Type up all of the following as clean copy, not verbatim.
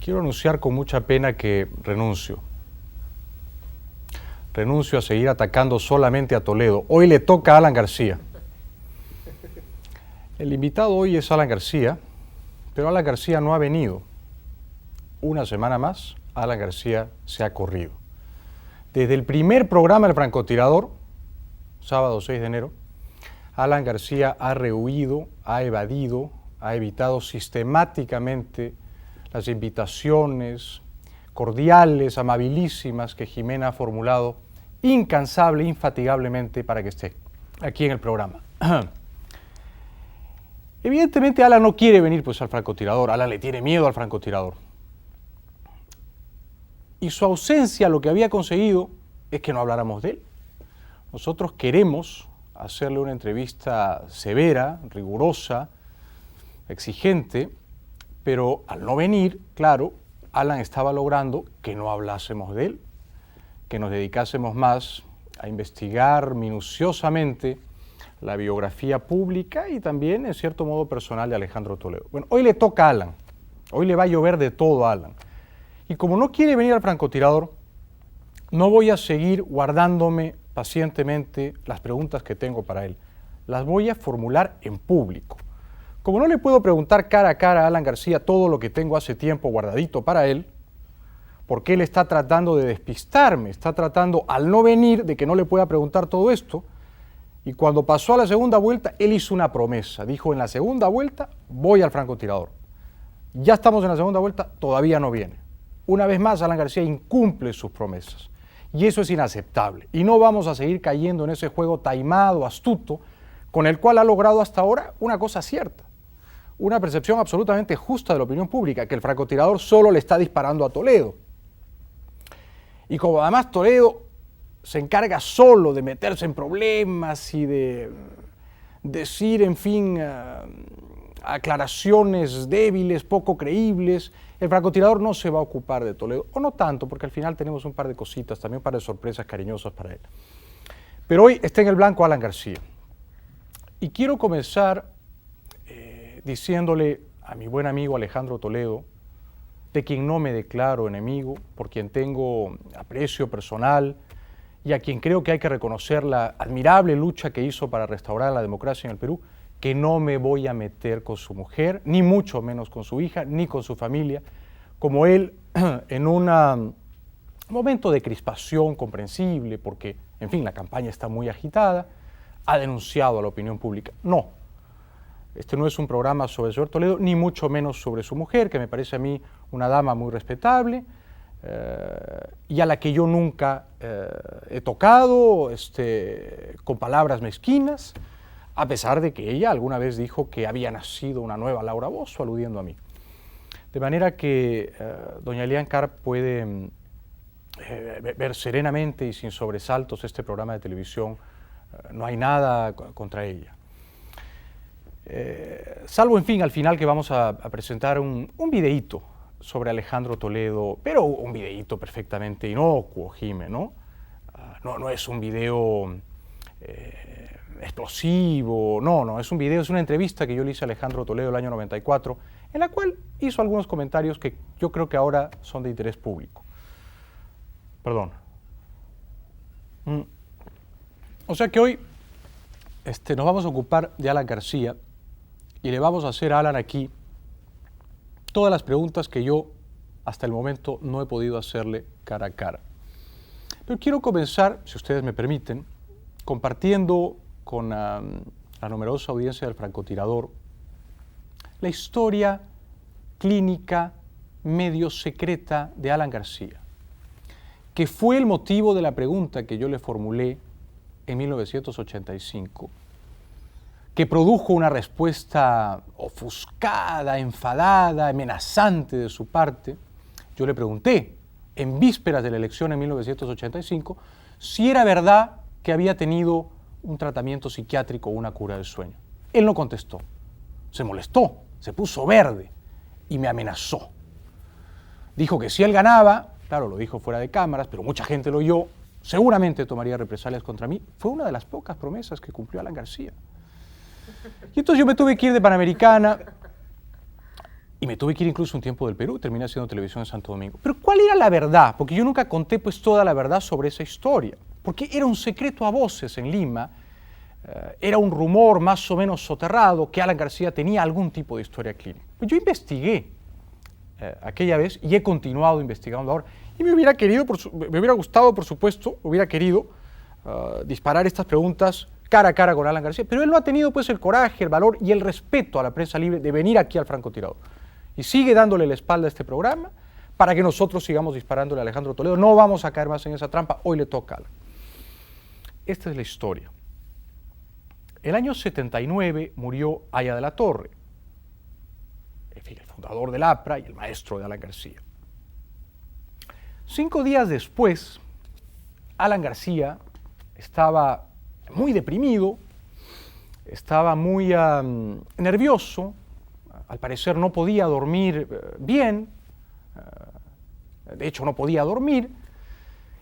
Quiero anunciar con mucha pena que renuncio. Renuncio a seguir atacando solamente a Toledo. Hoy le toca a Alan García. El invitado hoy es Alan García, pero Alan García no ha venido. Una semana más, Alan García se ha corrido. Desde el primer programa del francotirador, sábado 6 de enero, Alan García ha rehuido, ha evadido, ha evitado sistemáticamente las invitaciones cordiales, amabilísimas que Jimena ha formulado incansable, infatigablemente para que esté aquí en el programa. Evidentemente Alan no quiere venir pues al francotirador, Alan le tiene miedo al francotirador. Y su ausencia lo que había conseguido es que no habláramos de él. Nosotros queremos hacerle una entrevista severa, rigurosa, exigente, pero al no venir, claro, Alan estaba logrando que no hablásemos de él, que nos dedicásemos más a investigar minuciosamente la biografía pública y también, en cierto modo, personal de Alejandro Toledo. Bueno, hoy le toca a Alan, hoy le va a llover de todo a Alan. Y como no quiere venir al francotirador, no voy a seguir guardándome pacientemente las preguntas que tengo para él. Las voy a formular en público. Como no le puedo preguntar cara a cara a Alan García todo lo que tengo hace tiempo guardadito para él, porque él está tratando de despistarme, está tratando, al no venir, de que no le pueda preguntar todo esto, y cuando pasó a la segunda vuelta, él hizo una promesa, dijo, en la segunda vuelta voy al francotirador. Ya estamos en la segunda vuelta, todavía no viene. Una vez más, Alan García incumple sus promesas, y eso es inaceptable, y no vamos a seguir cayendo en ese juego taimado, astuto, con el cual ha logrado hasta ahora una cosa cierta, una percepción absolutamente justa de la opinión pública, que el francotirador solo le está disparando a Toledo. Y como además Toledo se encarga solo de meterse en problemas y de decir, en fin, aclaraciones débiles, poco creíbles, el francotirador no se va a ocupar de Toledo, o no tanto, porque al final tenemos un par de cositas, también un par de sorpresas cariñosas para él. Pero hoy está en el blanco Alan García. Y quiero comenzar diciéndole a mi buen amigo Alejandro Toledo, de quien no me declaro enemigo, por quien tengo aprecio personal y a quien creo que hay que reconocer la admirable lucha que hizo para restaurar la democracia en el Perú, que no me voy a meter con su mujer, ni mucho menos con su hija, ni con su familia, como él en un momento de crispación comprensible, porque, en fin, la campaña está muy agitada, ha denunciado a la opinión pública. No. Este no es un programa sobre el señor Toledo, ni mucho menos sobre su mujer, que me parece a mí una dama muy respetable y a la que yo nunca he tocado con palabras mezquinas, a pesar de que ella alguna vez dijo que había nacido una nueva Laura Bozzo, aludiendo a mí. De manera que doña Elian Carp puede ver serenamente y sin sobresaltos este programa de televisión. No hay nada contra ella. Salvo, en fin, al final que vamos a presentar un videíto sobre Alejandro Toledo, pero un videíto perfectamente inocuo, Jime, ¿no? No es un video explosivo, no, es un video, es una entrevista que yo le hice a Alejandro Toledo el año 94, en la cual hizo algunos comentarios que yo creo que ahora son de interés público. Perdón. O sea que hoy nos vamos a ocupar de Alan García, y le vamos a hacer a Alan aquí todas las preguntas que yo hasta el momento no he podido hacerle cara a cara. Pero quiero comenzar, si ustedes me permiten, compartiendo con la numerosa audiencia del francotirador la historia clínica medio secreta de Alan García, que fue el motivo de la pregunta que yo le formulé en 1985, que produjo una respuesta ofuscada, enfadada, amenazante de su parte. Yo le pregunté, en vísperas de la elección en 1985, si era verdad que había tenido un tratamiento psiquiátrico o una cura del sueño. Él no contestó, se molestó, se puso verde y me amenazó. Dijo que si él ganaba, claro, lo dijo fuera de cámaras, pero mucha gente lo oyó, seguramente tomaría represalias contra mí. Fue una de las pocas promesas que cumplió Alan García. Y entonces yo me tuve que ir de Panamericana y me tuve que ir incluso un tiempo del Perú, terminé haciendo televisión en Santo Domingo. Pero ¿cuál era la verdad? Porque yo nunca conté pues toda la verdad sobre esa historia, porque era un secreto a voces en Lima, era un rumor más o menos soterrado que Alan García tenía algún tipo de historia clínica. Pues yo investigué aquella vez y he continuado investigando ahora, y me hubiera gustado, por supuesto, hubiera querido disparar estas preguntas cara a cara con Alan García, pero él no ha tenido pues el coraje, el valor y el respeto a la prensa libre de venir aquí al francotirador. Y sigue dándole la espalda a este programa para que nosotros sigamos disparándole a Alejandro Toledo. No vamos a caer más en esa trampa, hoy le toca a Alan. Esta es la historia. El año 79 murió Haya de la Torre, en fin, el fundador del APRA y el maestro de Alan García. 5 días después, Alan García estaba muy deprimido, estaba muy nervioso, al parecer no podía dormir bien, de hecho no podía dormir,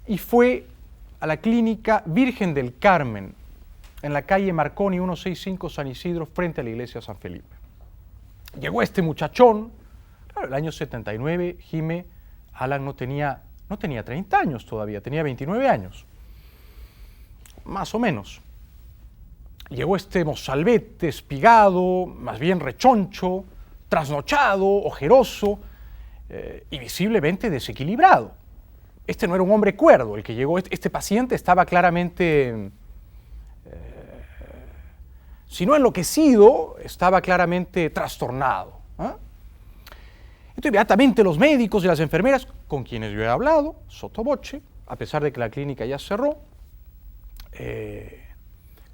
y fue a la clínica Virgen del Carmen, en la calle Marconi 165 San Isidro, frente a la iglesia San Felipe. Llegó este muchachón, claro, el año 79, Jime, Alan no tenía 30 años todavía, tenía 29 años, más o menos. Llegó este mozalbete espigado, más bien rechoncho, trasnochado, ojeroso y visiblemente desequilibrado. Este no era un hombre cuerdo el que llegó, este paciente estaba claramente, si no enloquecido, estaba claramente trastornado. Entonces, inmediatamente los médicos y las enfermeras, con quienes yo he hablado, sottovoce, a pesar de que la clínica ya cerró,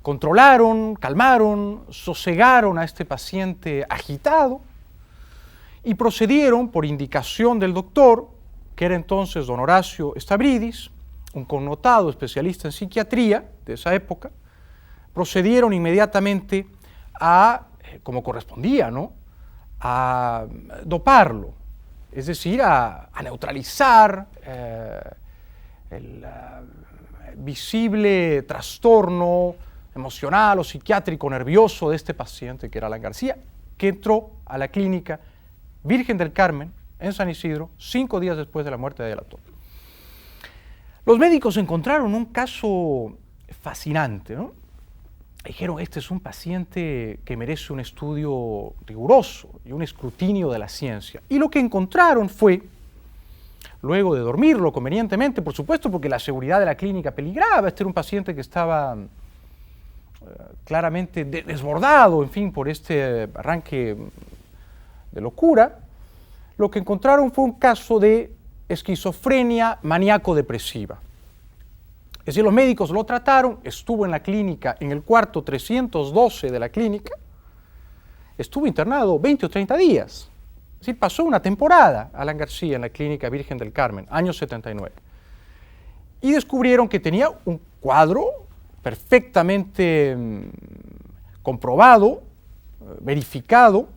controlaron, calmaron, sosegaron a este paciente agitado y procedieron, por indicación del doctor, que era entonces don Horacio Stavridis, un connotado especialista en psiquiatría de esa época, procedieron inmediatamente a, como correspondía, ¿no?, a doparlo, es decir, a neutralizar el visible trastorno emocional o psiquiátrico nervioso de este paciente que era Alan García, que entró a la clínica Virgen del Carmen en San Isidro 5 días después de la muerte de Haya de la Torre. Los médicos encontraron un caso fascinante, ¿no? Dijeron, este es un paciente que merece un estudio riguroso y un escrutinio de la ciencia. Y lo que encontraron fue, luego de dormirlo convenientemente, por supuesto, porque la seguridad de la clínica peligraba, este era un paciente que estaba claramente desbordado, en fin, por este arranque de locura, lo que encontraron fue un caso de esquizofrenia maníaco-depresiva. Es decir, los médicos lo trataron, estuvo en la clínica, en el cuarto 312 de la clínica, estuvo internado 20 o 30 días. Es decir, pasó una temporada Alan García en la clínica Virgen del Carmen, año 79. Y descubrieron que tenía un cuadro perfectamente comprobado, verificado,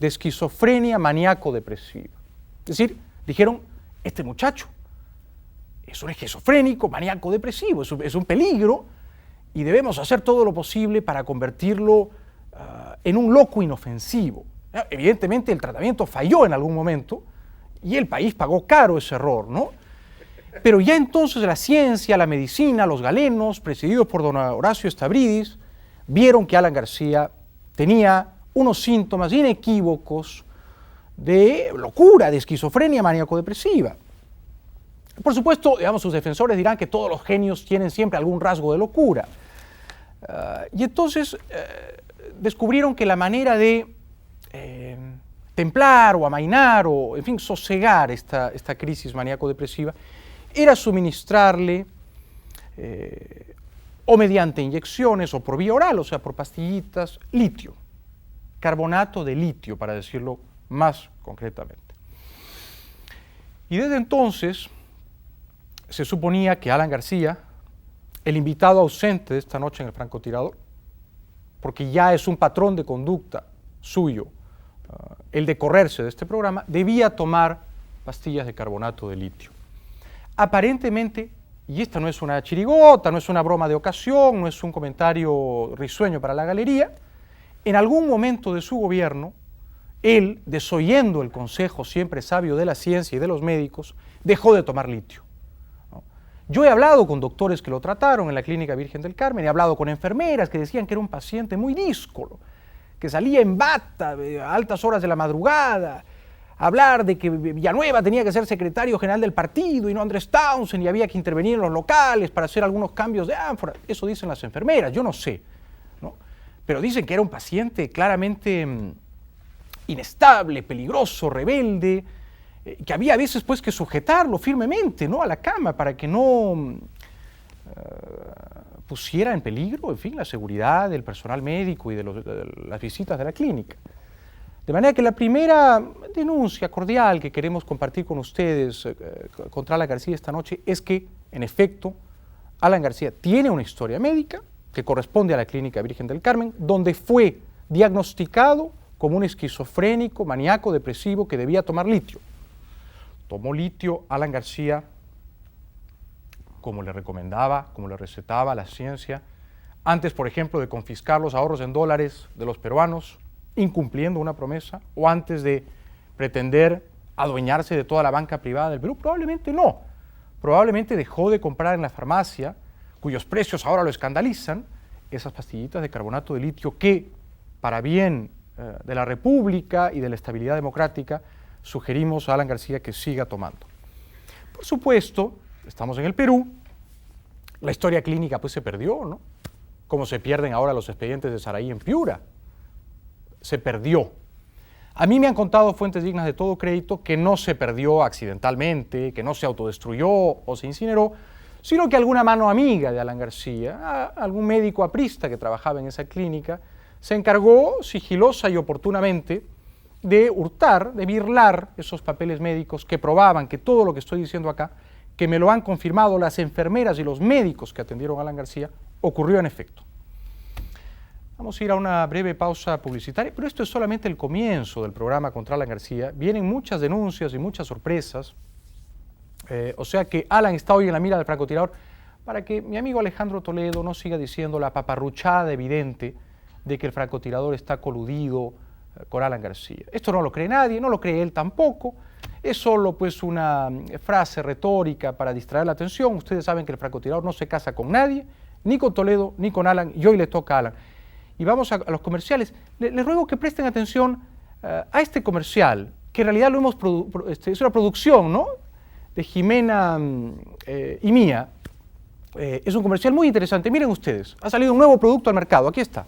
de esquizofrenia maníaco-depresiva. Es decir, dijeron, este muchacho es un esquizofrénico, maníaco-depresivo, es un peligro y debemos hacer todo lo posible para convertirlo en un loco inofensivo. Evidentemente el tratamiento falló en algún momento y el país pagó caro ese error, ¿no? Pero ya entonces la ciencia, la medicina, los galenos, presididos por don Horacio Stavridis, vieron que Alan García tenía unos síntomas inequívocos de locura, de esquizofrenia maníaco-depresiva. Por supuesto, digamos, sus defensores dirán que todos los genios tienen siempre algún rasgo de locura. Y entonces descubrieron que la manera de templar o amainar o, en fin, sosegar esta crisis maníaco-depresiva era suministrarle o mediante inyecciones o por vía oral, o sea, por pastillitas, litio, carbonato de litio, para decirlo más concretamente. Y desde entonces se suponía que Alan García, el invitado ausente de esta noche en el francotirador, porque ya es un patrón de conducta suyo, el de correrse de este programa, debía tomar pastillas de carbonato de litio. Aparentemente, y esta no es una chirigota, no es una broma de ocasión, no es un comentario risueño para la galería, en algún momento de su gobierno, él, desoyendo el consejo siempre sabio de la ciencia y de los médicos, dejó de tomar litio. Yo he hablado con doctores que lo trataron en la Clínica Virgen del Carmen, he hablado con enfermeras que decían que era un paciente muy díscolo, que salía en bata a altas horas de la madrugada, a hablar de que Villanueva tenía que ser secretario general del partido y no Andrés Townsend, y había que intervenir en los locales para hacer algunos cambios de ánfora. Eso dicen las enfermeras, yo no sé, ¿no? Pero dicen que era un paciente claramente inestable, peligroso, rebelde, que había a veces pues que sujetarlo firmemente, ¿no?, a la cama para que no pusiera en peligro, en fin, la seguridad del personal médico y de las visitas de la clínica. De manera que la primera denuncia cordial que queremos compartir con ustedes contra Alan García esta noche es que, en efecto, Alan García tiene una historia médica que corresponde a la Clínica Virgen del Carmen, donde fue diagnosticado como un esquizofrénico, maníaco, depresivo que debía tomar litio. Tomó litio Alan García como le recomendaba, como le recetaba la ciencia, antes, por ejemplo, de confiscar los ahorros en dólares de los peruanos, incumpliendo una promesa, o antes de pretender adueñarse de toda la banca privada del Perú. Probablemente no. Probablemente dejó de comprar en la farmacia, cuyos precios ahora lo escandalizan, esas pastillitas de carbonato de litio que, para bien de la República y de la estabilidad democrática, sugerimos a Alan García que siga tomando. Por supuesto, estamos en el Perú, la historia clínica pues se perdió, ¿no? Como se pierden ahora los expedientes de Saraí en Piura. Se perdió. A mí me han contado fuentes dignas de todo crédito que no se perdió accidentalmente, que no se autodestruyó o se incineró, sino que alguna mano amiga de Alan García, algún médico aprista que trabajaba en esa clínica, se encargó sigilosa y oportunamente de hurtar, de birlar esos papeles médicos que probaban que todo lo que estoy diciendo acá, que me lo han confirmado las enfermeras y los médicos que atendieron a Alan García, ocurrió en efecto. Vamos a ir a una breve pausa publicitaria, pero esto es solamente el comienzo del programa contra Alan García. Vienen muchas denuncias y muchas sorpresas, o sea que Alan está hoy en la mira del francotirador para que mi amigo Alejandro Toledo no siga diciendo la paparruchada evidente de que el francotirador está coludido con Alan García. Esto no lo cree nadie, no lo cree él tampoco, es solo pues una frase retórica para distraer la atención. Ustedes saben que el francotirador no se casa con nadie, ni con Toledo, ni con Alan, y hoy le toca a Alan. Y vamos a los comerciales. Les ruego que presten atención a este comercial, que en realidad lo hemos es una producción, ¿no?, de Jimena y mía. Es un comercial muy interesante. Miren ustedes, ha salido un nuevo producto al mercado, aquí está.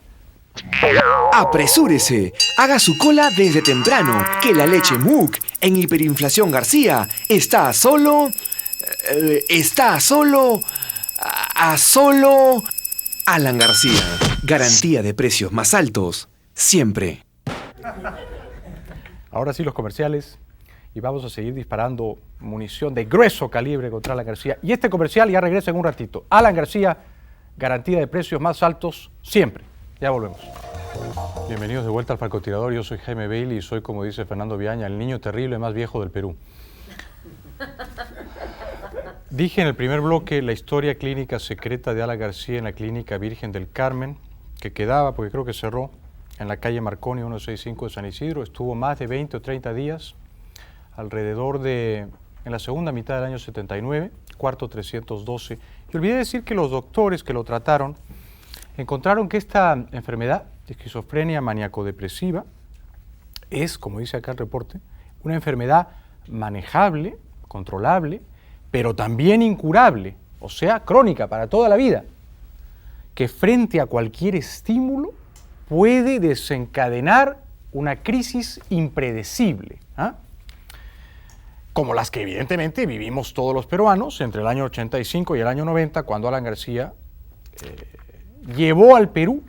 Apresúrese, haga su cola desde temprano, que la leche Mook en Hiperinflación García está a solo Alan García. Garantía de precios más altos, siempre. Ahora sí los comerciales, y vamos a seguir disparando munición de grueso calibre contra Alan García. Y este comercial ya regresa en un ratito. Alan García, garantía de precios más altos, siempre. Ya volvemos. Bienvenidos de vuelta al francotirador. Yo soy Jaime Bailey y soy, como dice Fernando Viaña, el niño terrible más viejo del Perú. Dije en el primer bloque la historia clínica secreta de Alan García en la Clínica Virgen del Carmen, que quedaba, porque creo que cerró, en la calle Marconi 165 de San Isidro. Estuvo más de 20 o 30 días, alrededor de, en la segunda mitad del año 79, cuarto 312. Y olvidé decir que los doctores que lo trataron encontraron que esta enfermedad de esquizofrenia maníaco-depresiva es, como dice acá el reporte, una enfermedad manejable, controlable, pero también incurable, o sea, crónica para toda la vida, que frente a cualquier estímulo puede desencadenar una crisis impredecible, como las que evidentemente vivimos todos los peruanos entre el año 85 y el año 90, cuando Alan García llevó al Perú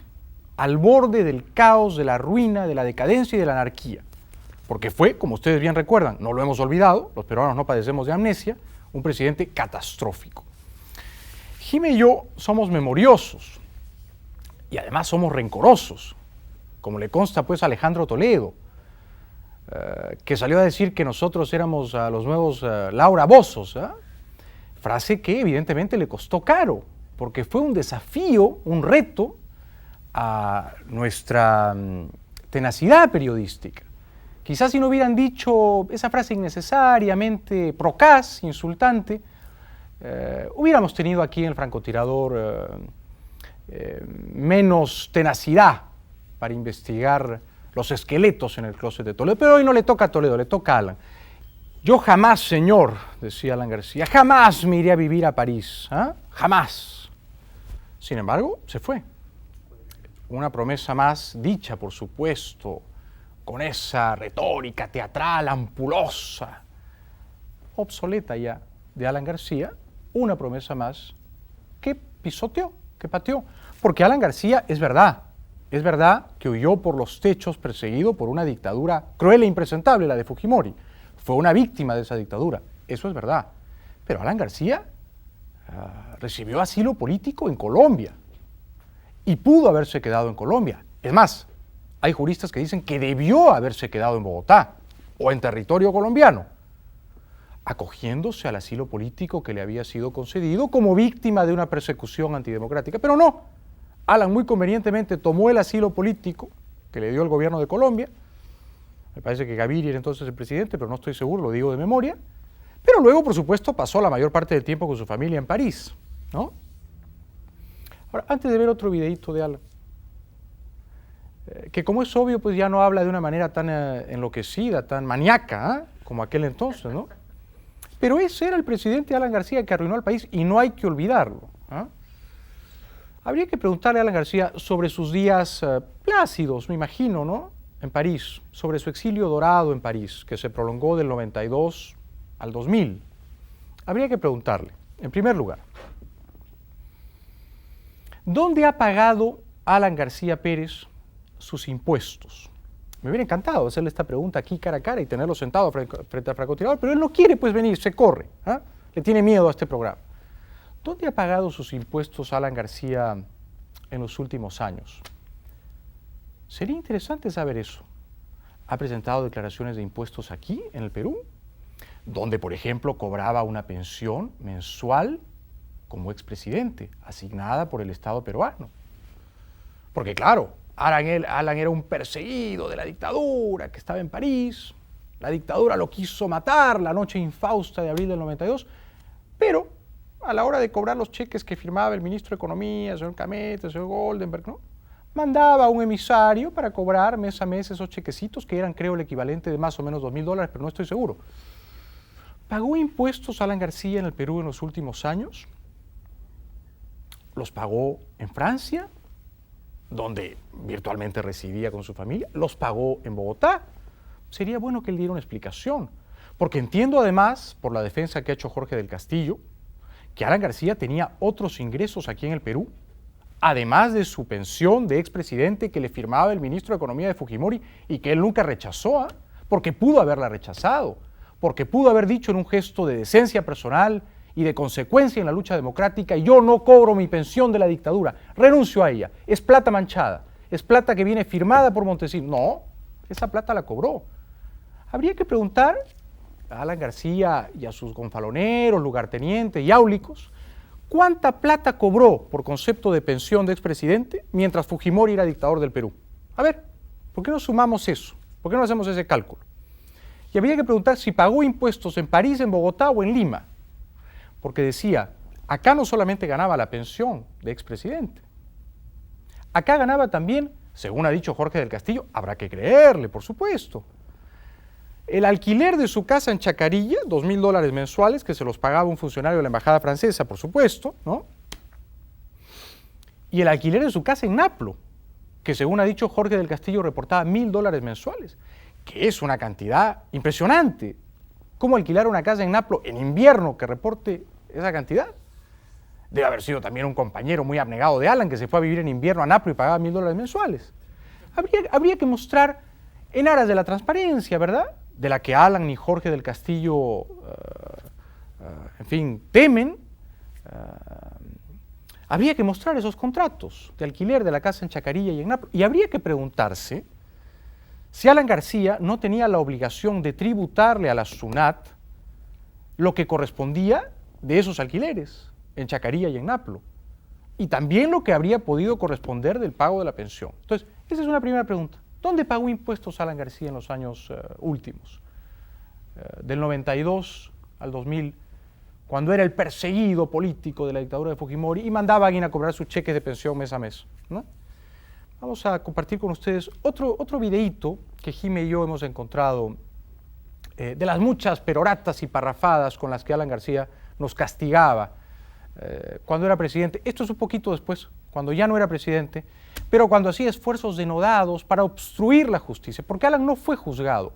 al borde del caos, de la ruina, de la decadencia y de la anarquía. Porque fue, como ustedes bien recuerdan, no lo hemos olvidado, los peruanos no padecemos de amnesia, un presidente catastrófico. Jimé y yo somos memoriosos y además somos rencorosos, como le consta pues a Alejandro Toledo, que salió a decir que nosotros éramos los nuevos Laura Bozos, frase que evidentemente le costó caro, porque fue un desafío, un reto a nuestra tenacidad periodística, Quizás si no hubieran dicho esa frase innecesariamente procaz, insultante, hubiéramos tenido aquí en el francotirador menos tenacidad para investigar los esqueletos en el closet de Toledo. Pero hoy no le toca a Toledo, le toca a Alan. Yo jamás, señor, decía Alan García, jamás me iré a vivir a París, ¿eh? Jamás. Sin embargo, se fue. Una promesa más dicha, por supuesto, con esa retórica teatral ampulosa, obsoleta ya, de Alan García, una promesa más que pisoteó, que pateó. Porque Alan García, es verdad que huyó por los techos perseguido por una dictadura cruel e impresentable, la de Fujimori. Fue una víctima de esa dictadura, eso es verdad. Pero Alan García recibió asilo político en Colombia y pudo haberse quedado en Colombia. Es más, hay juristas que dicen que debió haberse quedado en Bogotá o en territorio colombiano, acogiéndose al asilo político que le había sido concedido como víctima de una persecución antidemocrática. Pero no, Alan muy convenientemente tomó el asilo político que le dio el gobierno de Colombia. Me parece que Gaviria era entonces el presidente, pero no estoy seguro, lo digo de memoria. Pero luego, por supuesto, pasó la mayor parte del tiempo con su familia en París, ¿no? Ahora, antes de ver otro videíto de Alan, que como es obvio, pues ya no habla de una manera tan enloquecida, tan maníaca, como aquel entonces, ¿no? Pero ese era el presidente Alan García que arruinó al país y no hay que olvidarlo, ¿eh? Habría que preguntarle a Alan García sobre sus días plácidos, me imagino, ¿no?, en París, sobre su exilio dorado en París, que se prolongó del 92 al 2000. Habría que preguntarle, en primer lugar, ¿dónde ha pagado Alan García Pérez sus impuestos? Me hubiera encantado hacerle esta pregunta aquí cara a cara y tenerlo sentado frente al francotirador, pero él no quiere pues venir, se corre, ¿eh? Le tiene miedo a este programa. ¿Dónde ha pagado sus impuestos Alan García en los últimos años? Sería interesante saber eso. ¿Ha presentado declaraciones de impuestos aquí, en el Perú? Donde, por ejemplo, cobraba una pensión mensual como expresidente, asignada por el Estado peruano. Porque claro, Alan era un perseguido de la dictadura que estaba en París. La dictadura lo quiso matar la noche infausta de abril del 92, pero a la hora de cobrar los cheques que firmaba el ministro de Economía, el señor Camete, el señor Goldenberg, ¿no?, mandaba a un emisario para cobrar mes a mes esos chequecitos que eran, creo, el equivalente de más o menos $2,000, pero no estoy seguro. ¿Pagó impuestos Alan García en el Perú en los últimos años? ¿Los pagó en Francia, donde virtualmente residía con su familia? ¿Los pagó en Bogotá? Sería bueno que él diera una explicación, porque entiendo además, por la defensa que ha hecho Jorge del Castillo, que Alan García tenía otros ingresos aquí en el Perú, además de su pensión de expresidente que le firmaba el ministro de Economía de Fujimori y que él nunca rechazó, porque pudo haberla rechazado, porque pudo haber dicho en un gesto de decencia personal y de consecuencia en la lucha democrática: yo no cobro mi pensión de la dictadura, renuncio a ella, es plata manchada, es plata que viene firmada por Montesinos. No, esa plata la cobró. Habría que preguntar a Alan García y a sus gonfaloneros, lugartenientes y áulicos, ¿cuánta plata cobró por concepto de pensión de expresidente mientras Fujimori era dictador del Perú? A ver, ¿por qué no sumamos eso? ¿Por qué no hacemos ese cálculo? Y habría que preguntar si pagó impuestos en París, en Bogotá o en Lima. Porque decía, acá no solamente ganaba la pensión de expresidente, acá ganaba también, según ha dicho Jorge del Castillo, habrá que creerle, por supuesto, el alquiler de su casa en Chacarilla, $2,000 mensuales, que se los pagaba un funcionario de la embajada francesa, por supuesto, ¿no? Y el alquiler de su casa en Naplo, que según ha dicho Jorge del Castillo reportaba $1,000 mensuales, que es una cantidad impresionante. ¿Cómo alquilar una casa en Naplo en invierno que reporte esa cantidad? Debe haber sido también un compañero muy abnegado de Alan que se fue a vivir en invierno a Naplo y pagaba $1,000 mensuales. Habría que mostrar, en aras de la transparencia, ¿verdad?, de la que Alan ni Jorge del Castillo, en fin, temen, habría que mostrar esos contratos de alquiler de la casa en Chacarilla y en Naplo. Y habría que preguntarse si Alan García no tenía la obligación de tributarle a la SUNAT lo que correspondía de esos alquileres en Chacarilla y en Naplo, y también lo que habría podido corresponder del pago de la pensión. Entonces, esa es una primera pregunta. ¿Dónde pagó impuestos Alan García en los años últimos? Del 92 al 2000, cuando era el perseguido político de la dictadura de Fujimori y mandaba a alguien a cobrar sus cheques de pensión mes a mes, ¿no? Vamos a compartir con ustedes otro videíto que Jime y yo hemos encontrado de las muchas peroratas y parrafadas con las que Alan García nos castigaba cuando era presidente. Esto es un poquito después, cuando ya no era presidente, pero cuando hacía esfuerzos denodados para obstruir la justicia, porque Alan no fue juzgado.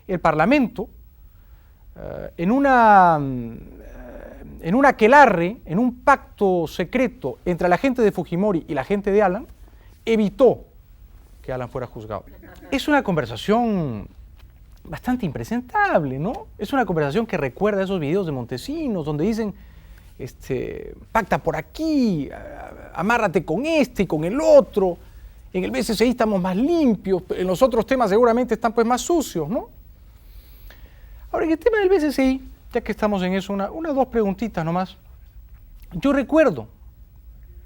El Parlamento, en un aquelarre, en un pacto secreto entre la gente de Fujimori y la gente de Alan, evitó que Alan fuera juzgado. Es una conversación bastante impresentable, ¿no? Es una conversación que recuerda a esos videos de Montesinos, donde dicen, pacta por aquí, amárrate con este y con el otro, en el BCCI estamos más limpios, en los otros temas seguramente están pues más sucios, ¿no? Ahora, en el tema del BCCI, ya que estamos en eso, dos preguntitas nomás. Yo recuerdo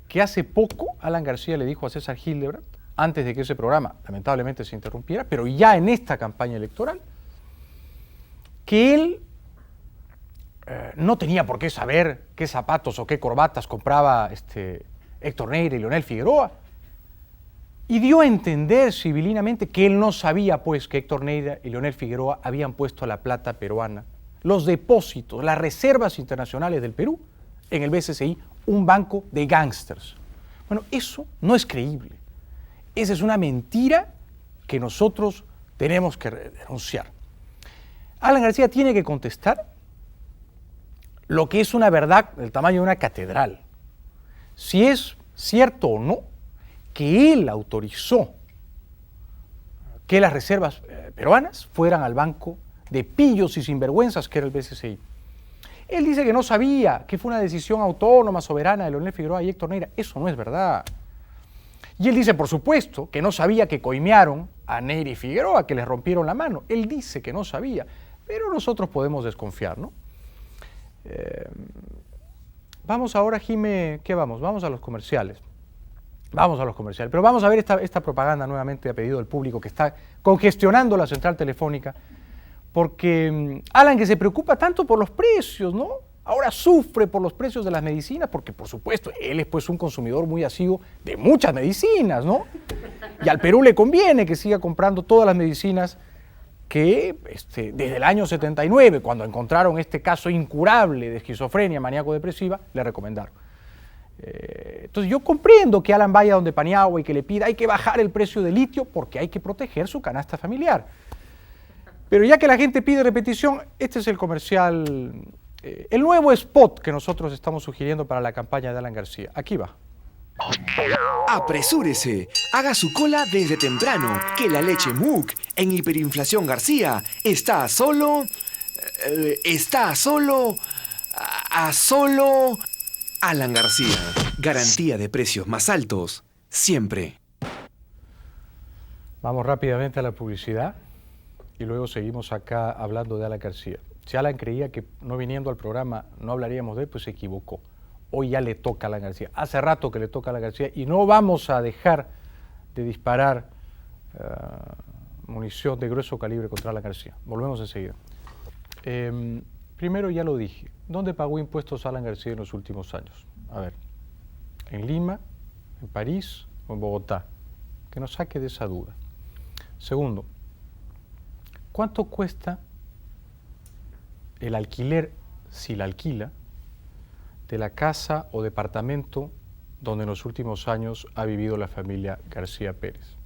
que hace poco Alan García le dijo a César Hildebrand, antes de que ese programa lamentablemente se interrumpiera, pero ya en esta campaña electoral, que él no tenía por qué saber qué zapatos o qué corbatas compraba Héctor Neira y Leonel Figueroa, y dio a entender civilinamente que él no sabía pues que Héctor Neira y Leonel Figueroa habían puesto la plata peruana, los depósitos, las reservas internacionales del Perú en el BCCI, un banco de gángsters. Bueno, eso no es creíble. Esa es una mentira que nosotros tenemos que denunciar. Alan García tiene que contestar lo que es una verdad del tamaño de una catedral. Si es cierto o no que él autorizó que las reservas peruanas fueran al banco de pillos y sinvergüenzas que era el BCCI. Él dice que no sabía, que fue una decisión autónoma, soberana de Leonel Figueroa y Héctor Neira. Eso no es verdad. Y él dice, por supuesto, que no sabía que coimearon a Neira y Figueroa, que les rompieron la mano. Él dice que no sabía, pero nosotros podemos desconfiar, ¿no? Vamos ahora, Jime, ¿qué vamos? Vamos a los comerciales. Vamos a los comerciales, pero vamos a ver esta propaganda nuevamente a pedido del público que está congestionando la central telefónica, porque Alan, que se preocupa tanto por los precios, ¿no? Ahora sufre por los precios de las medicinas, porque por supuesto, él es pues un consumidor muy asiduo de muchas medicinas, ¿no? Y al Perú le conviene que siga comprando todas las medicinas que desde el año 79, cuando encontraron este caso incurable de esquizofrenia maníaco-depresiva, le recomendaron. Entonces yo comprendo que Alan vaya donde Paniagua y que le pida hay que bajar el precio del litio porque hay que proteger su canasta familiar. Pero ya que la gente pide repetición, este es el comercial, el nuevo spot que nosotros estamos sugiriendo para la campaña de Alan García. Aquí va. Apresúrese, haga su cola desde temprano, que la leche Mook en Hiperinflación García está a solo Alan García. Garantía de precios más altos, siempre. Vamos rápidamente a la publicidad y luego seguimos acá hablando de Alan García. Si Alan creía que no viniendo al programa no hablaríamos de él, pues se equivocó. Hoy ya le toca a Alan García. Hace rato que le toca a Alan García y no vamos a dejar de disparar munición de grueso calibre contra Alan García. Volvemos enseguida. Primero ya lo dije. ¿Dónde pagó impuestos Alan García en los últimos años? A ver, ¿en Lima, en París o en Bogotá? Que nos saque de esa duda. Segundo, ¿cuánto cuesta el alquiler, si la alquila, de la casa o departamento donde en los últimos años ha vivido la familia García Pérez?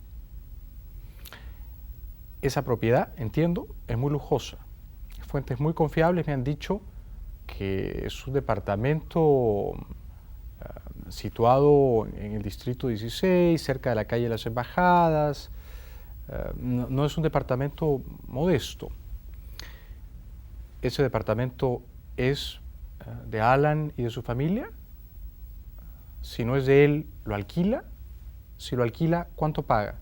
Esa propiedad, entiendo, es muy lujosa. Fuentes muy confiables me han dicho que es un departamento situado en el distrito 16, cerca de la calle de las Embajadas. No es un departamento modesto. ¿Ese departamento es de Alan y de su familia? Si no es de él, ¿lo alquila? Si lo alquila, ¿cuánto paga?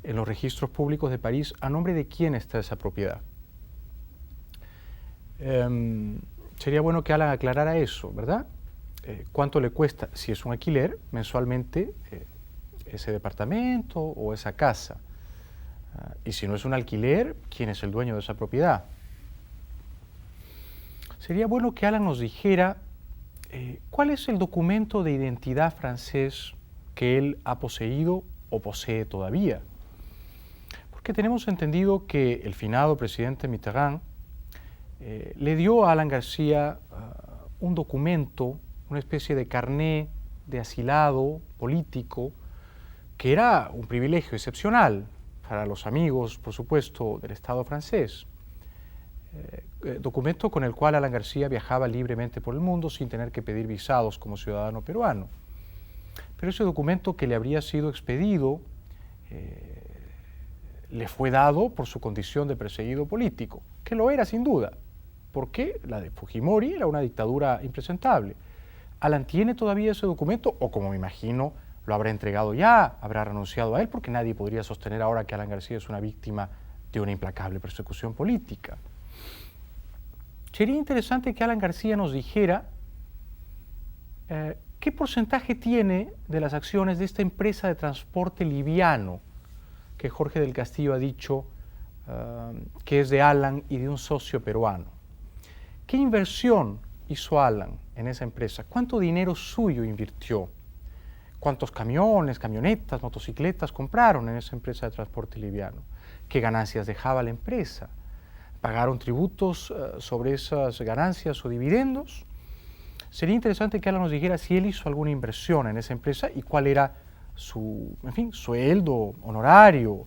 En los registros públicos de París, ¿a nombre de quién está esa propiedad? Sería bueno que Alan aclarara eso, ¿verdad? ¿Cuánto le cuesta, si es un alquiler, mensualmente ese departamento o esa casa? Y si no es un alquiler, ¿quién es el dueño de esa propiedad? Sería bueno que Alan nos dijera cuál es el documento de identidad francés que él ha poseído o posee todavía. Porque tenemos entendido que el finado presidente Mitterrand le dio a Alan García un documento, una especie de carné de asilado político, que era un privilegio excepcional para los amigos, por supuesto, del Estado francés. Documento con el cual Alan García viajaba libremente por el mundo sin tener que pedir visados como ciudadano peruano. Pero ese documento que le habría sido expedido le fue dado por su condición de perseguido político, que lo era sin duda, porque la de Fujimori era una dictadura impresentable. Alan tiene todavía ese documento, o como me imagino, lo habrá entregado ya, habrá renunciado a él, porque nadie podría sostener ahora que Alan García es una víctima de una implacable persecución política. Sería interesante que Alan García nos dijera qué porcentaje tiene de las acciones de esta empresa de transporte liviano que Jorge del Castillo ha dicho que es de Alan y de un socio peruano. ¿Qué inversión hizo Alan en esa empresa? ¿Cuánto dinero suyo invirtió? ¿Cuántos camiones, camionetas, motocicletas compraron en esa empresa de transporte liviano? ¿Qué ganancias dejaba la empresa? ¿Pagaron tributos sobre esas ganancias o dividendos? Sería interesante que Alan nos dijera si él hizo alguna inversión en esa empresa y cuál era su, sueldo, honorario,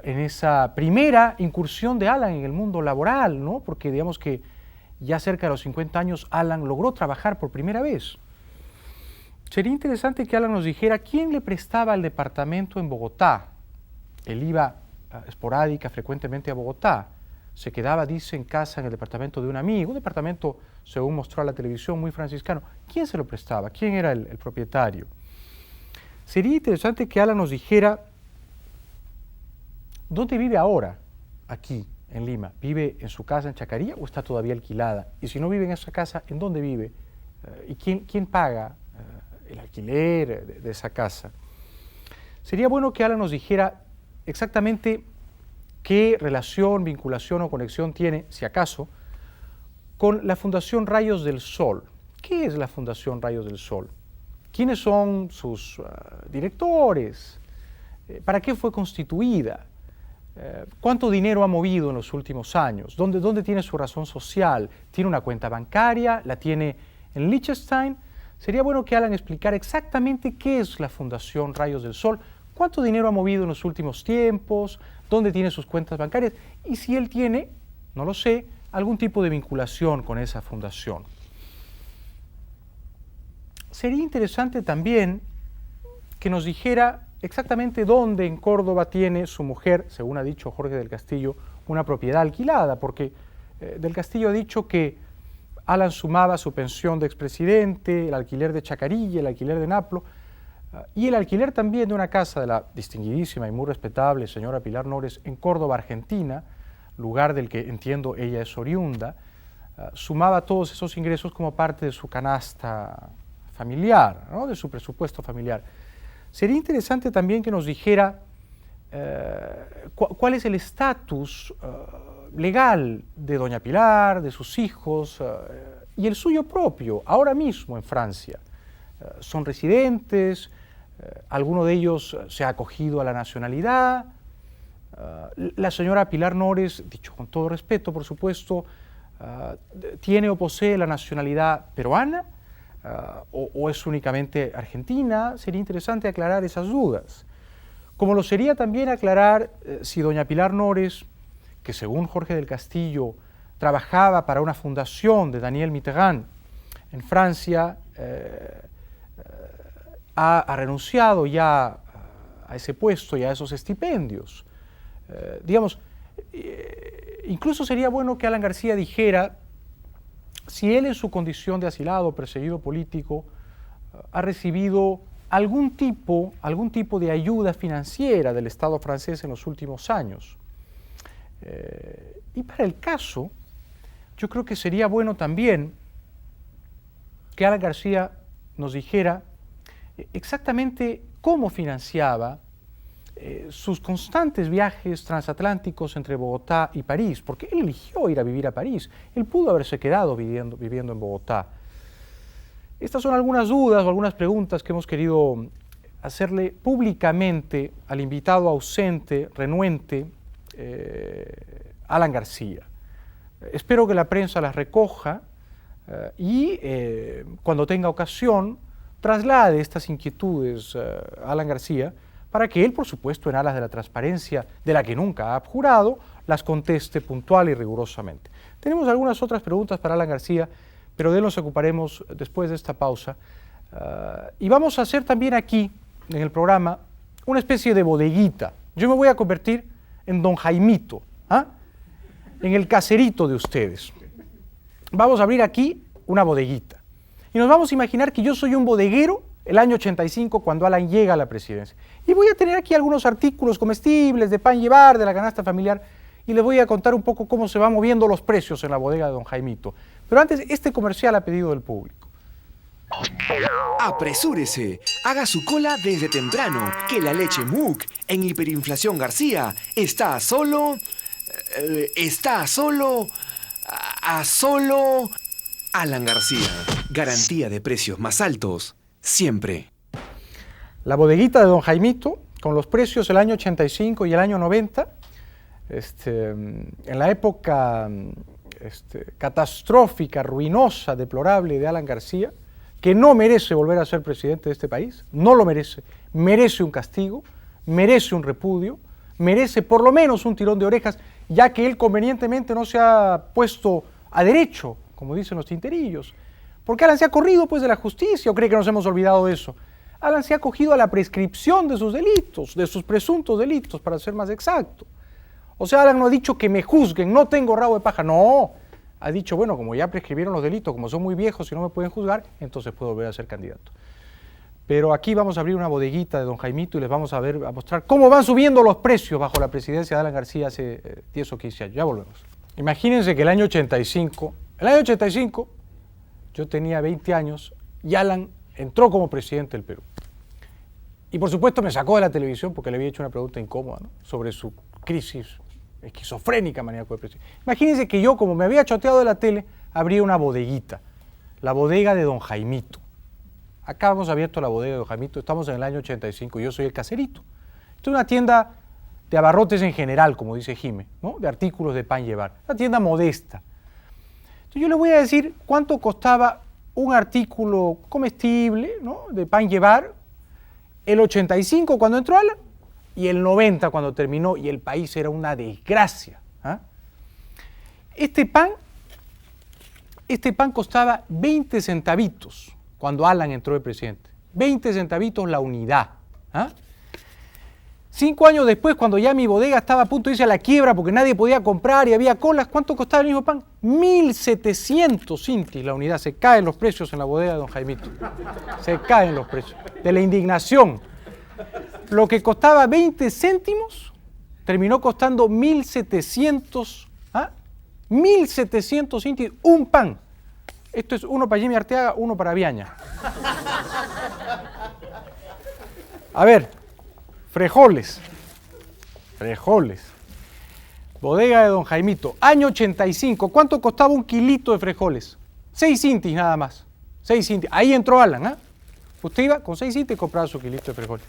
en esa primera incursión de Alan en el mundo laboral, ¿no? Porque digamos que ya cerca de los 50 años Alan logró trabajar por primera vez. Sería interesante que Alan nos dijera quién le prestaba el departamento en Bogotá. Él iba esporádica, frecuentemente a Bogotá. Se quedaba, dice, en casa en el departamento de un amigo, un departamento, según mostró a la televisión, muy franciscano. ¿Quién se lo prestaba? ¿Quién era el propietario? Sería interesante que Alan nos dijera dónde vive ahora, aquí, en Lima. ¿Vive en su casa en Chacarilla o está todavía alquilada? Y si no vive en esa casa, ¿en dónde vive? ¿Y quién paga el alquiler de esa casa? Sería bueno que Alan nos dijera exactamente qué relación, vinculación o conexión tiene, si acaso, con la Fundación Rayos del Sol. ¿Qué es la Fundación Rayos del Sol? ¿Quiénes son sus directores? ¿Para qué fue constituida? ¿Cuánto dinero ha movido en los últimos años? ¿Dónde tiene su razón social? ¿Tiene una cuenta bancaria? ¿La tiene en Liechtenstein? Sería bueno que Alan explicara exactamente qué es la Fundación Rayos del Sol, cuánto dinero ha movido en los últimos tiempos, dónde tiene sus cuentas bancarias y si él tiene, no lo sé, algún tipo de vinculación con esa fundación. Sería interesante también que nos dijera exactamente dónde en Córdoba tiene su mujer, según ha dicho Jorge del Castillo, una propiedad alquilada, porque del Castillo ha dicho que Alan sumaba su pensión de expresidente, el alquiler de Chacarilla, el alquiler de Naplo, y el alquiler también de una casa de la distinguidísima y muy respetable señora Pilar Nores en Córdoba, Argentina, lugar del que entiendo ella es oriunda, sumaba todos esos ingresos como parte de su canasta familiar, ¿no? De su presupuesto familiar. Sería interesante también que nos dijera cuál es el estatus legal de doña Pilar, de sus hijos y el suyo propio, ahora mismo en Francia. ¿Son residentes? ¿Alguno de ellos se ha acogido a la nacionalidad? La señora Pilar Nores, dicho con todo respeto, por supuesto, ¿tiene o posee la nacionalidad peruana? ¿O es únicamente argentina? Sería interesante aclarar esas dudas. Como lo sería también aclarar si doña Pilar Nores, que según Jorge del Castillo trabajaba para una fundación de Daniel Mitterrand en Francia, ha renunciado ya a ese puesto y a esos estipendios. Incluso sería bueno que Alan García dijera si él en su condición de asilado, perseguido político, ha recibido algún tipo de ayuda financiera del Estado francés en los últimos años. Y para el caso, yo creo que sería bueno también que Alan García nos dijera exactamente cómo financiaba sus constantes viajes transatlánticos entre Bogotá y París, porque él eligió ir a vivir a París. Él pudo haberse quedado viviendo en Bogotá. Estas son algunas dudas o algunas preguntas que hemos querido hacerle públicamente al invitado ausente, renuente, Alan García. Espero que la prensa las recoja y cuando tenga ocasión traslade estas inquietudes a Alan García para que él, por supuesto, en aras de la transparencia de la que nunca ha abjurado, las conteste puntual y rigurosamente. Tenemos algunas otras preguntas para Alan García, pero de él nos ocuparemos después de esta pausa. Y vamos a hacer también aquí, en el programa, una especie de bodeguita. Yo me voy a convertir en don Jaimito, en el caserito de ustedes. Vamos a abrir aquí una bodeguita. Y nos vamos a imaginar que yo soy un bodeguero el año 85 cuando Alan llega a la presidencia. Y voy a tener aquí algunos artículos comestibles de pan llevar, de la canasta familiar, y les voy a contar un poco cómo se van moviendo los precios en la bodega de don Jaimito. Pero antes, este comercial a pedido del público. Apresúrese, haga su cola desde temprano, que la leche Mook en Hiperinflación García está a solo Alan García. Garantía de precios más altos, siempre. La bodeguita de don Jaimito, con los precios del año 85 y el año 90, en la época catastrófica, ruinosa, deplorable de Alan García, que no merece volver a ser presidente de este país, no lo merece, merece un castigo, merece un repudio, merece por lo menos un tirón de orejas, ya que él convenientemente no se ha puesto a derecho, como dicen los tinterillos, porque Alan se ha corrido pues de la justicia, o cree que nos hemos olvidado de eso. Alan se ha acogido a la prescripción de sus delitos, de sus presuntos delitos, para ser más exacto. O sea, Alan no ha dicho que me juzguen, no tengo rabo de paja, no. Ha dicho, bueno, como ya prescribieron los delitos, como son muy viejos y no me pueden juzgar, entonces puedo volver a ser candidato. Pero aquí vamos a abrir una bodeguita de don Jaimito y les vamos a mostrar cómo van subiendo los precios bajo la presidencia de Alan García hace 10 o 15 años. Ya volvemos. Imagínense que el año 85, yo tenía 20 años y Alan entró como presidente del Perú. Y por supuesto me sacó de la televisión porque le había hecho una pregunta incómoda, ¿no?, sobre su crisis esquizofrénica maníaco de presidente. Imagínense que yo, como me había choteado de la tele, abría una bodeguita, la bodega de don Jaimito. Acá hemos abierto la bodega de don Jaimito, estamos en el año 85, yo soy el caserito. Esto es una tienda de abarrotes en general, como dice Jime, ¿no?, de artículos de pan llevar, una tienda modesta. Entonces yo les voy a decir cuánto costaba un artículo comestible, ¿no?, de pan llevar, el 85 cuando entró Alan, y el 90 cuando terminó, y el país era una desgracia. Este pan costaba 20 centavitos cuando Alan entró de presidente. 20 centavitos la unidad. 5 años después, cuando ya mi bodega estaba a punto de irse a la quiebra porque nadie podía comprar y había colas, ¿cuánto costaba el mismo pan? 1.700 intis la unidad. Se caen los precios en la bodega de don Jaimito. Se caen los precios. De la indignación. Lo que costaba 20 céntimos terminó costando 1.700, 1.700 intis, un pan. Esto es uno para Jimmy Arteaga, uno para Viaña. A ver, frijoles. Bodega de don Jaimito, año 85. ¿Cuánto costaba un kilito de frijoles? 6 intis nada más. 6 intis. Ahí entró Alan, Usted iba con 6 intis y compraba su kilito de frijoles.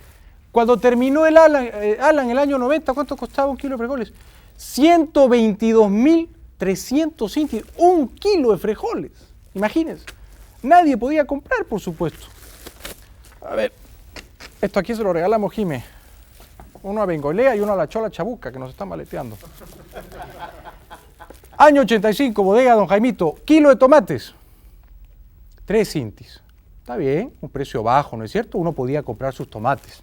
Cuando terminó el Alan el año 90, ¿cuánto costaba un kilo de frijoles? 122.300 intis, un kilo de frijoles. Imagínense. Nadie podía comprar, por supuesto. A ver, esto aquí se lo regalamos, Jime. Uno a Bengolea y uno a la Chola Chabuca, que nos están maleteando. Año 85, bodega don Jaimito, kilo de tomates, 3 intis. Está bien, un precio bajo, ¿no es cierto? Uno podía comprar sus tomates.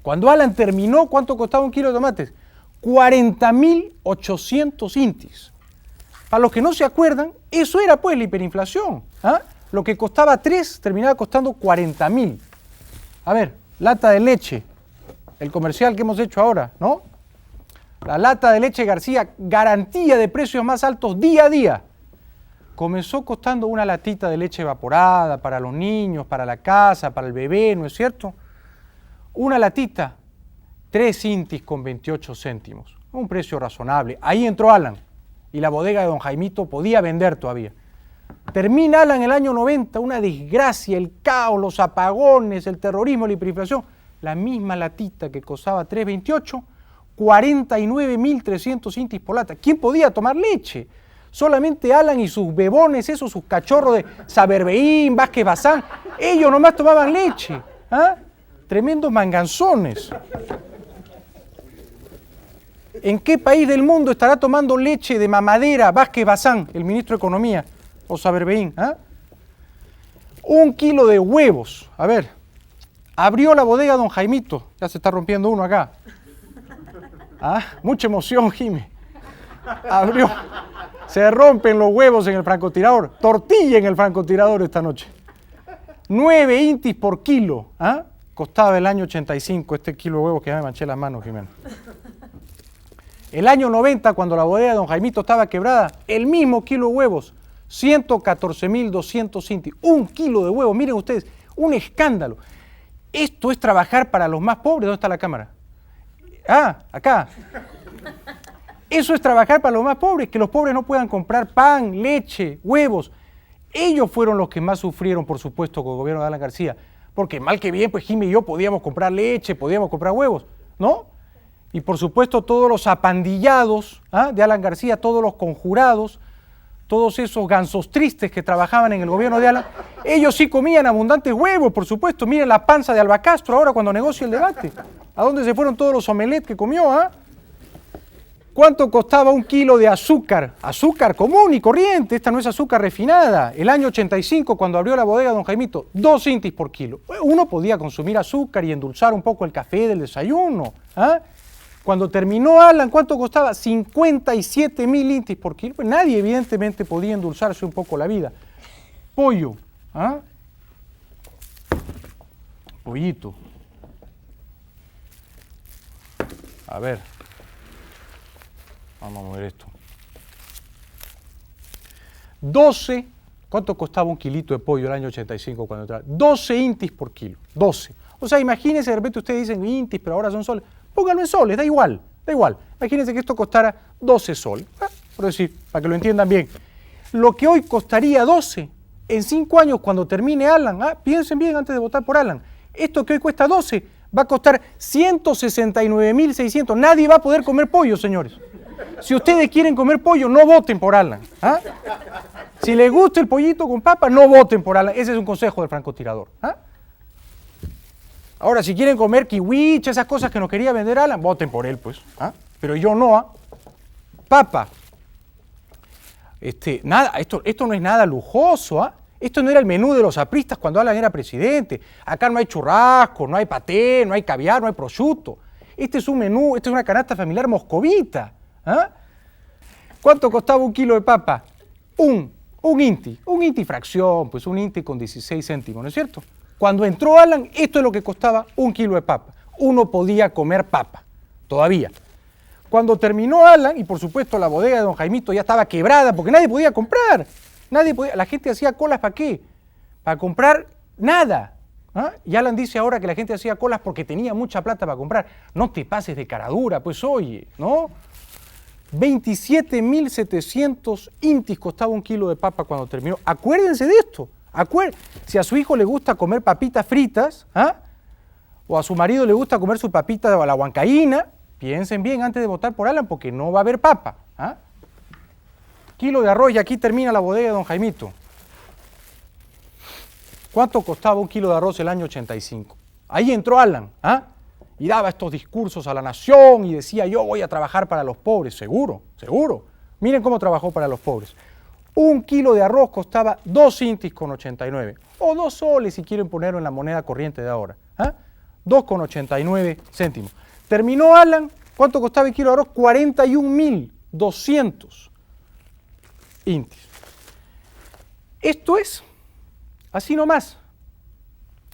Cuando Alan terminó, ¿cuánto costaba un kilo de tomates? 40.800 intis. Para los que no se acuerdan, eso era pues la hiperinflación. Lo que costaba 3 terminaba costando 40.000. A ver, lata de leche, el comercial que hemos hecho ahora, ¿no? La lata de leche García, garantía de precios más altos día a día. Comenzó costando una latita de leche evaporada para los niños, para la casa, para el bebé, ¿no es cierto? Una latita, 3 intis con 28 céntimos. Un precio razonable. Ahí entró Alan y la bodega de don Jaimito podía vender todavía. Termina Alan en el año 90, una desgracia, el caos, los apagones, el terrorismo, la hiperinflación. La misma latita que costaba 3.28, 49.300 intis por lata. ¿Quién podía tomar leche? Solamente Alan y sus bebones, esos, sus cachorros de Saberbeín, Vázquez Bazán, ellos nomás tomaban leche. ¿Ah? Tremendos manganzones. ¿En qué país del mundo estará tomando leche de mamadera Vázquez Bazán, el ministro de Economía, o Saberbeín? ¿Ah? 1 kilo de huevos. A ver, abrió la bodega don Jaimito, ya se está rompiendo uno acá. ¿Ah? Mucha emoción, Jimé. Abrió, se rompen los huevos en el francotirador, tortilla en el francotirador esta noche. 9 intis por kilo, ¿ah? Costaba el año 85 este kilo de huevos, que ya me manché las manos, Jimena. El año 90, cuando la bodega de don Jaimito estaba quebrada, el mismo kilo de huevos, 114.200 intis. 1 kilo de huevos, miren ustedes, un escándalo. Esto es trabajar para los más pobres. ¿Dónde está la cámara? Ah, acá. Eso es trabajar para los más pobres, que los pobres no puedan comprar pan, leche, huevos. Ellos fueron los que más sufrieron, por supuesto, con el gobierno de Alan García, porque mal que bien, pues Jimmy y yo podíamos comprar leche, podíamos comprar huevos, ¿no? Y por supuesto todos los apandillados, ¿ah?, de Alan García, todos los conjurados, todos esos gansos tristes que trabajaban en el gobierno de Alan, ellos sí comían abundantes huevos, por supuesto. Miren la panza de Alba Castro ahora cuando negocia el debate. ¿A dónde se fueron todos los omelets que comió, ah? ¿Cuánto costaba 1 kilo de azúcar? Azúcar común y corriente, esta no es azúcar refinada. El año 85, cuando abrió la bodega don Jaimito, 2 intis por kilo. Uno podía consumir azúcar y endulzar un poco el café del desayuno, ¿ah? Cuando terminó Alan, ¿cuánto costaba? 57.000 intis por kilo. Pues nadie, evidentemente, podía endulzarse un poco la vida. Pollo, ¿ah? Pollito. A ver. Vamos a mover esto. 12, ¿cuánto costaba 1 kilito de pollo el año 85 cuando entraba? 12 intis por kilo, 12. O sea, imagínense, de repente ustedes dicen intis, pero ahora son soles. Pónganlo en soles, da igual, da igual. Imagínense que esto costara 12 soles, por decir, para que lo entiendan bien. Lo que hoy costaría 12, en 5 años cuando termine Alan, piensen bien antes de votar por Alan, esto que hoy cuesta 12 va a costar 169.600. Nadie va a poder comer pollo, señores. Si ustedes quieren comer pollo, no voten por Alan. ¿Ah? Si les gusta el pollito con papa, no voten por Alan. Ese es un consejo del francotirador. ¿Ah? Ahora, si quieren comer kiwicha, esas cosas que nos quería vender Alan, voten por él, pues. ¿Ah? Pero yo no. ¿Ah? Papa. Nada, esto no es nada lujoso. ¿Ah? Esto no era el menú de los apristas cuando Alan era presidente. Acá no hay churrasco, no hay paté, no hay caviar, no hay prosciutto. Este es un menú, esta es una canasta familiar moscovita. ¿Ah? ¿Cuánto costaba 1 kilo de papa? Un inti fracción, pues 1 inti con 16 céntimos, ¿no es cierto? Cuando entró Alan, esto es lo que costaba 1 kilo de papa. Uno podía comer papa, todavía. Cuando terminó Alan, y por supuesto la bodega de don Jaimito ya estaba quebrada porque nadie podía comprar. La gente hacía colas ¿para qué? Para comprar nada. ¿Ah? Y Alan dice ahora que la gente hacía colas porque tenía mucha plata para comprar. No te pases de caradura, pues oye, ¿no? 27.700 intis costaba 1 kilo de papa cuando terminó. Acuérdense de esto. Si a su hijo le gusta comer papitas fritas, ¿ah?, o a su marido le gusta comer su papita a la huancaína, piensen bien antes de votar por Alan porque no va a haber papa. ¿Ah? Kilo de arroz y aquí termina la bodega de don Jaimito. ¿Cuánto costaba 1 kilo de arroz el año 85? Ahí entró Alan, ¿ah?, y daba estos discursos a la nación y decía, yo voy a trabajar para los pobres. Seguro, seguro. Miren cómo trabajó para los pobres. 1 kilo de arroz costaba 2 intis con 89, o 2 soles si quieren ponerlo en la moneda corriente de ahora. 2,89 céntimos. Terminó Alan, ¿cuánto costaba el kilo de arroz? 41.200 intis. Esto es así nomás.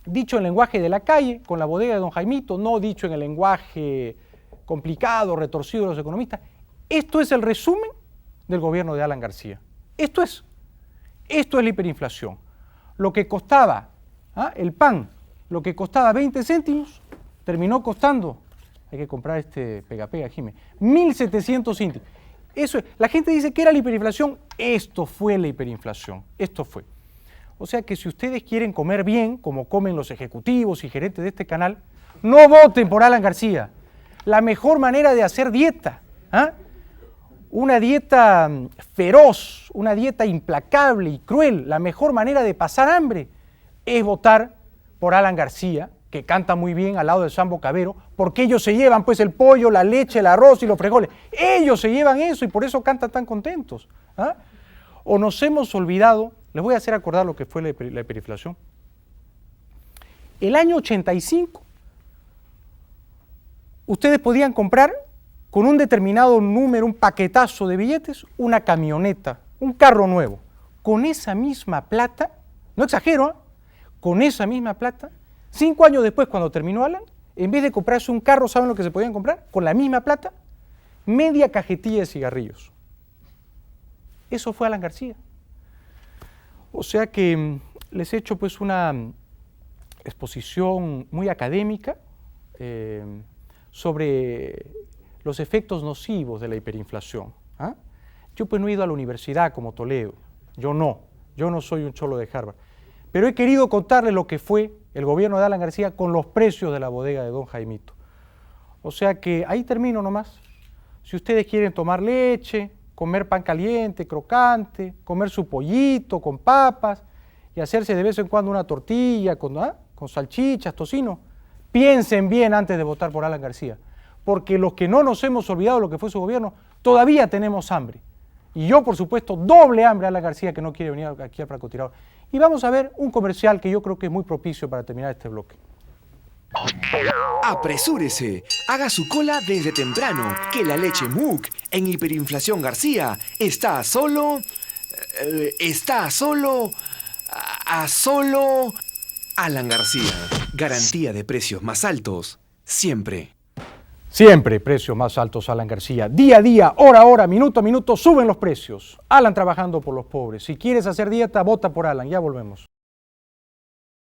Dicho en lenguaje de la calle, con la bodega de don Jaimito, no dicho en el lenguaje complicado, retorcido de los economistas. Esto es el resumen del gobierno de Alan García. Esto es la hiperinflación. Lo que costaba el pan, lo que costaba 20 céntimos, terminó costando Hay que comprar este pega-pega, Jimé. 1.700 índices. Eso es. La gente dice que era la hiperinflación. Esto fue la hiperinflación. Esto fue. O sea que si ustedes quieren comer bien, como comen los ejecutivos y gerentes de este canal, no voten por Alan García. La mejor manera de hacer dieta, ¿ah? Una dieta feroz, una dieta implacable y cruel, la mejor manera de pasar hambre es votar por Alan García, que canta muy bien al lado del Sambo Cabero, porque ellos se llevan pues el pollo, la leche, el arroz y los frijoles. Ellos se llevan eso y por eso cantan tan contentos. ¿Ah? O nos hemos olvidado, les voy a hacer acordar lo que fue la hiperinflación. El año 85, ustedes podían comprar con un determinado número, un paquetazo de billetes, una camioneta, un carro nuevo. Con esa misma plata, no exagero, ¿eh? Con esa misma plata, 5 años después, cuando terminó Alan, en vez de comprarse un carro, ¿saben lo que se podían comprar? Con la misma plata, media cajetilla de cigarrillos. Eso fue Alan García. O sea que les he hecho pues una exposición muy académica sobre los efectos nocivos de la hiperinflación. ¿Ah? Yo pues no he ido a la universidad como Toledo, yo no soy un cholo de Harvard, pero he querido contarles lo que fue el gobierno de Alan García con los precios de la bodega de Don Jaimito. O sea que ahí termino nomás. Si ustedes quieren tomar leche, comer pan caliente, crocante, comer su pollito con papas y hacerse de vez en cuando una tortilla con salchichas, tocino, piensen bien antes de votar por Alan García, porque los que no nos hemos olvidado lo que fue su gobierno, todavía tenemos hambre. Y yo, por supuesto, doble hambre a Alan García, que no quiere venir aquí al francotirador. Y vamos a ver un comercial que yo creo que es muy propicio para terminar este bloque. Apresúrese, haga su cola desde temprano, que la leche Mook en Hiperinflación García está a solo Alan García. Garantía de precios más altos, siempre. Siempre precios más altos, Alan García. Día a día, hora a hora, minuto a minuto, suben los precios. Alan trabajando por los pobres. Si quieres hacer dieta, vota por Alan. Ya volvemos.